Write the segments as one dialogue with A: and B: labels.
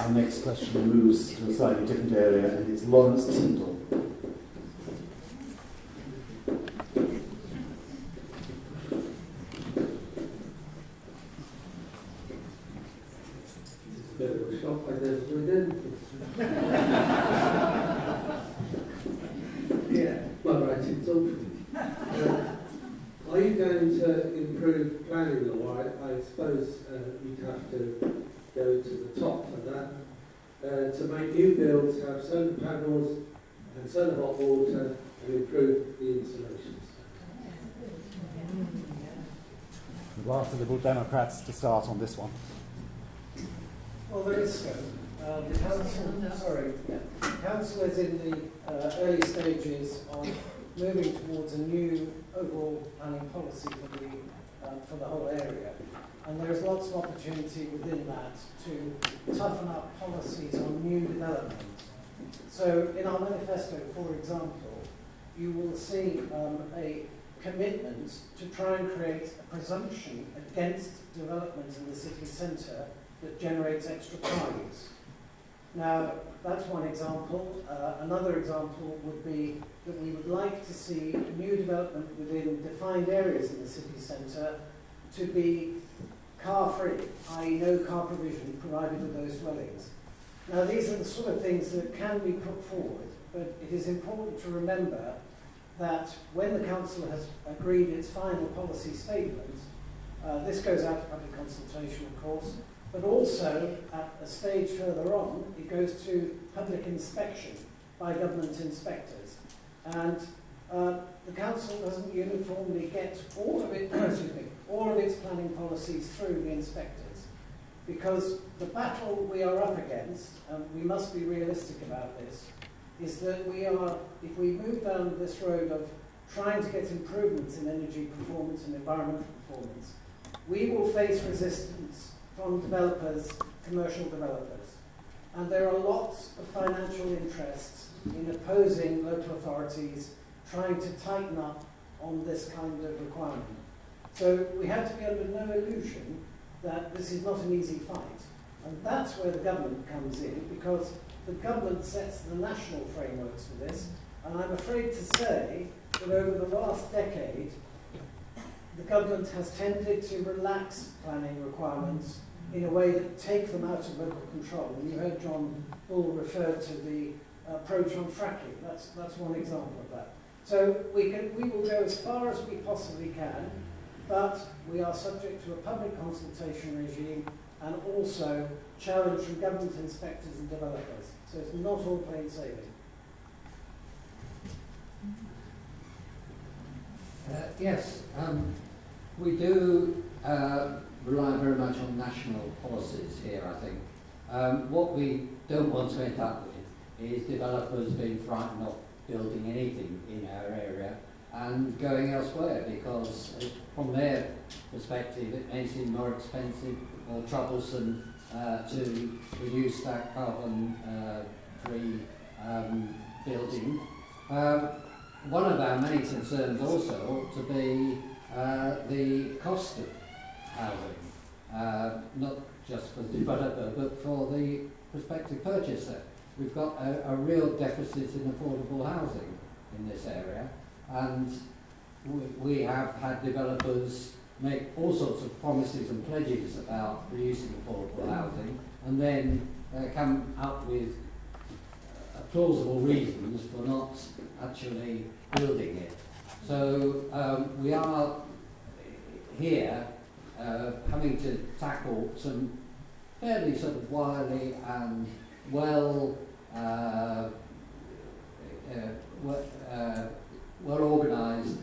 A: Our next question moves to a slightly different area, and it's Lawrence Tyndall.
B: Are you going to improve planning law? I suppose you'd have to go to the top for that. To make new builds, have solar panels and solar hot water and improve the installations.
A: We'll ask the Liberal Democrats to start on this one.
C: Well, there is scope. The council is in the early stages of moving towards a new overall planning policy for the whole area. And there is lots of opportunity within that to toughen up policies on new development. So in our manifesto, for example, you will see a commitment to try and create a presumption against development in the city centre that generates extra prize. Now, that's one example. Another example would be that we would like to see new development within defined areas in the city centre to be car-free, i.e. no car provision provided with those dwellings. Now, these are the sort of things that can be put forward, but it is important to remember that when the council has agreed its final policy statement, this goes out to public consultation, of course, but also at a stage further on, it goes to public inspection by government inspectors. And the council doesn't uniformly get all of it, all of its planning policies through the inspectors, because the battle we are up against, and we must be realistic about this, is that if we move down this road of trying to get improvements in energy performance and environmental performance, we will face resistance from developers, commercial developers. And there are lots of financial interests in opposing local authorities trying to tighten up on this kind of requirement. So we have to be under no illusion that this is not an easy fight. And that's where the government comes in, because the government sets the national frameworks for this. And I'm afraid to say that over the last decade, the government has tended to relax planning requirements in a way that take them out of local control. And you heard John Bull refer to the approach on fracking. That's one example of that. So we will go as far as we possibly can, but we are subject to a public consultation regime and also challenge from government inspectors and developers. So it's not all plain sailing.
D: Yes, we do rely very much on national policies here, I think. What we don't want to end up with is developers being frightened of building anything in our area and going elsewhere, because from their perspective it may seem more expensive or troublesome to reduce that carbon-free building. One of our many concerns also ought to be the cost of housing, not just for the developer but for the prospective purchaser. We've got a real deficit in affordable housing in this area, and we have had developers make all sorts of promises and pledges about reducing affordable housing, and then come up with plausible reasons for not actually building it. So we are here having to tackle some fairly sort of wily and well organised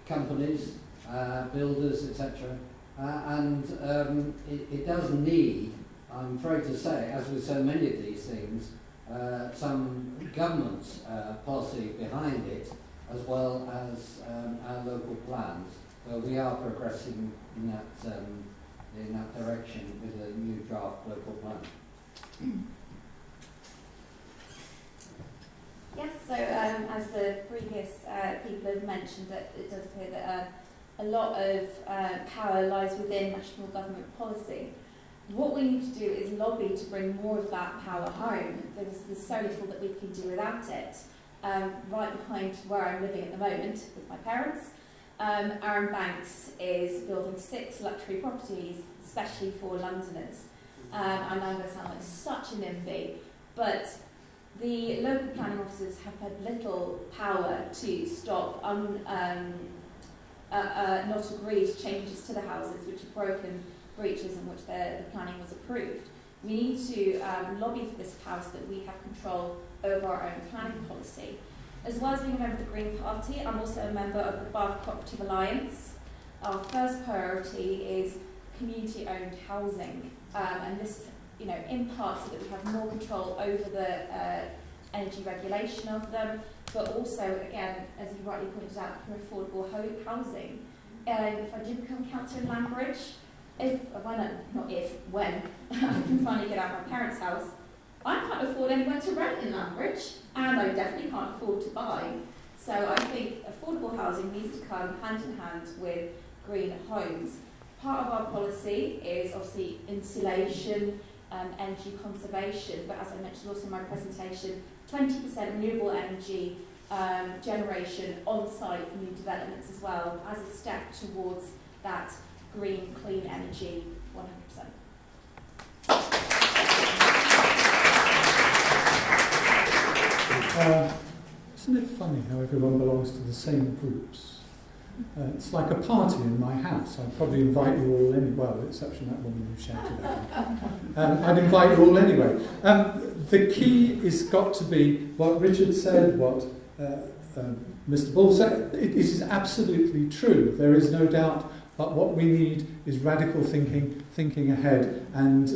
D: companies, builders, etc. And it does need, I'm afraid to say, as with so many of these things, some government policy behind it, as well as our local plans. So we are progressing in that direction with a new draft local plan.
E: Yes, so as the previous people have mentioned, that it does appear that a lot of power lies within national government policy. what we need to do is lobby to bring more of that power home. There's so little that we can do without it. Right behind where I'm living at the moment with my parents, Aaron Banks is building 6 luxury properties, especially for Londoners. And I'm going to sound like such a NIMBY, but the local planning officers have had little power to stop not agreed changes to the houses which have broken breaches in which the planning was approved. We need to lobby for this power so that we have control over our own planning policy. As well as being a member of the Green Party, I'm also a member of the Bath Cooperative Alliance. Our first priority is community-owned housing, and this, in part so that we have more control over the energy regulation of them, but also, again, as you rightly pointed out, for affordable housing. If I do become councillor in Lambridge, when I can finally get out of my parents' house, I can't afford anywhere to rent in Lambridge, and I definitely can't afford to buy. So I think affordable housing needs to come hand in hand with green homes. Part of our policy is obviously insulation, energy conservation, but as I mentioned also in my presentation, 20% renewable energy generation on site for new developments as well, as a step towards that green, clean energy 100%.
F: Isn't it funny how everyone belongs to the same groups? It's like a party in my house. I'd probably invite you all anyway, well, with the exception of that woman who shouted at me. I'd invite you all anyway. The key is got to be what Richard said, what Mr. Bull said. It is absolutely true. There is no doubt. But what we need is radical thinking ahead. And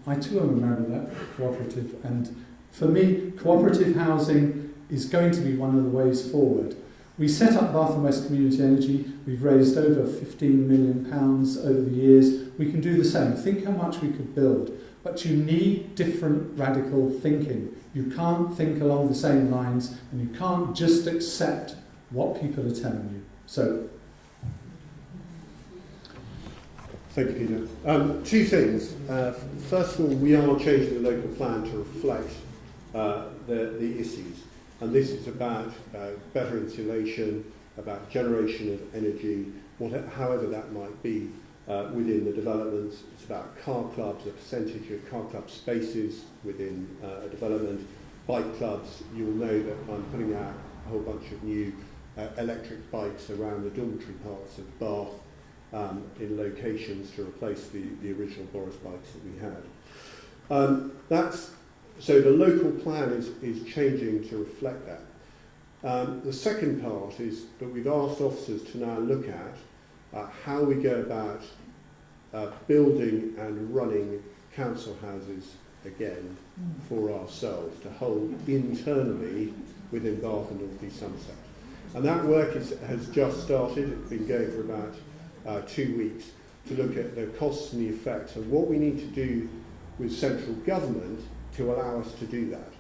F: I too am a member of that cooperative. And for me, cooperative housing is going to be one of the ways forward. We set up Bath and West Community Energy. We've raised over £15 million over the years. We can do the same. Think how much we could build. But you need different radical thinking. You can't think along the same lines, and you can't just accept what people are telling you. So,
G: thank you, Peter. 2 things. First of all, we are changing the local plan to reflect the issues. And this is about better insulation, about generation of energy, however that might be within the developments. It's about car clubs, a percentage of car club spaces within a development. Bike clubs, you'll know that I'm putting out a whole bunch of new electric bikes around the dormitory parts of Bath in locations to replace the original Boris bikes that we had. So the local plan is changing to reflect that. The second part is that we've asked officers to now look at how we go about building and running council houses again for ourselves to hold internally within Bath and North East Somerset. And that work has just started. It's been going for about 2 weeks to look at the costs and the effects and what we need to do with central government to allow us to do that,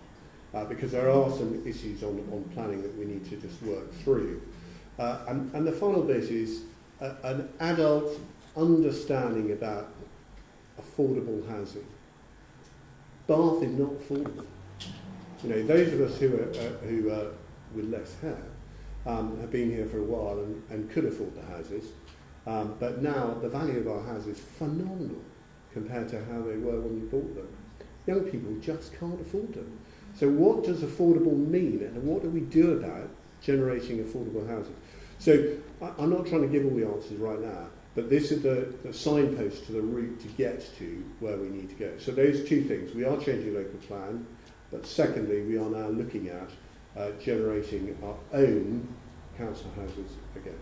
G: because there are some issues on planning that we need to just work through. And the final bit is an adult understanding about affordable housing. Bath is not affordable. Those of us who are with less hair have been here for a while and could afford the houses, but now the value of our houses is phenomenal compared to how they were when we bought them. Young people just can't afford them. So what does affordable mean, and what do we do about generating affordable housing? So I'm not trying to give all the answers right now, but this is the signpost to the route to get to where we need to go. So those 2 things. We are changing local plan, but secondly, we are now looking at generating our own council houses again.